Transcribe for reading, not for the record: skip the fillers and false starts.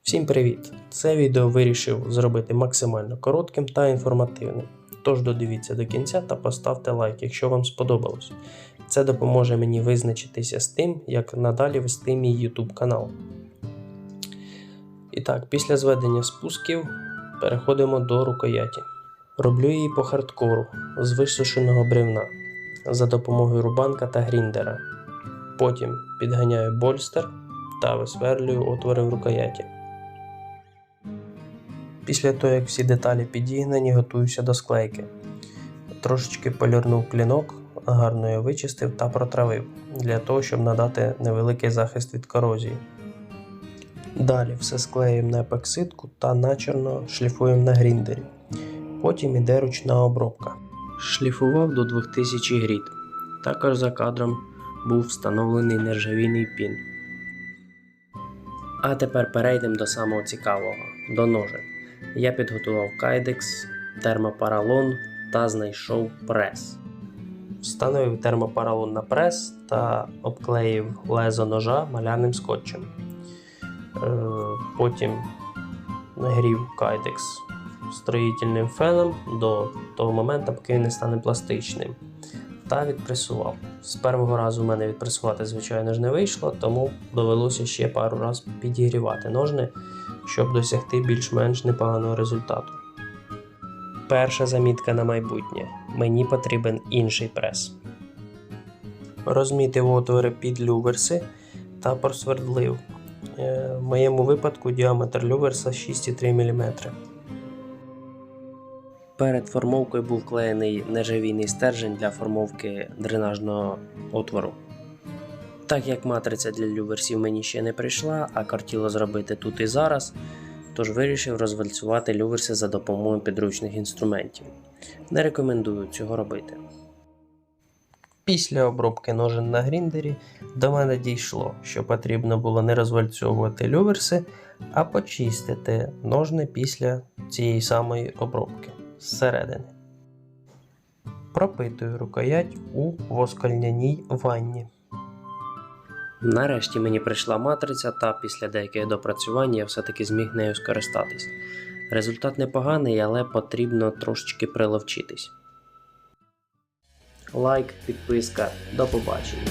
Всім привіт! Це відео вирішив зробити максимально коротким та інформативним. Тож додивіться до кінця та поставте лайк, якщо вам сподобалось. Це допоможе мені визначитися з тим, як надалі вести мій YouTube канал. І так, після зведення спусків переходимо до рукояті. Роблю її по хардкору з висушеного бревна за допомогою рубанка та гріндера. Потім підганяю больстер та висверлюю отвори в рукояті. Після того, як всі деталі підігнані, готуюся до склейки. Трошечки полірнув клинок, гарно його вичистив та протравив, для того, щоб надати невеликий захист від корозії. Далі все склеюємо на епоксидку та начерно шліфуємо на гріндері. Потім іде ручна обробка. Шліфував до 2000 гріт. Також за кадром був встановлений нержавійний пін. А тепер перейдемо до самого цікавого – до ножик. Я підготував кайдекс, термопаралон та знайшов прес. Встановив термопаралон на прес та обклеїв лезо ножа малярним скотчем. Потім нагрів кайдекс строїтельним феном до того моменту, поки він не стане пластичним. Та відпресував. З першого разу в мене відпресувати, звичайно ж, не вийшло, тому довелося ще пару разів підігрівати ножни, щоб досягти більш-менш непоганого результату. Перша замітка на майбутнє. Мені потрібен інший прес. Розмітив отвори під люверси та просвердлив. В моєму випадку діаметр люверса 6,3 мм. Перед формовкою був вклеєний нержавійний стержень для формовки дренажного отвору. Так як матриця для люверсів мені ще не прийшла, а кортіло зробити тут і зараз, тож вирішив розвальцювати люверси за допомогою підручних інструментів. Не рекомендую цього робити. Після обробки ножен на гріндері до мене дійшло, що потрібно було не розвальцьовувати люверси, а почистити ножни після цієї самої обробки зсередини. Пропитую рукоять у воскальняній ванні. Нарешті мені прийшла матриця, та після деяких допрацювань я все-таки зміг нею скористатись. Результат непоганий, але потрібно трошечки приловчитись. Лайк, підписка, до побачення.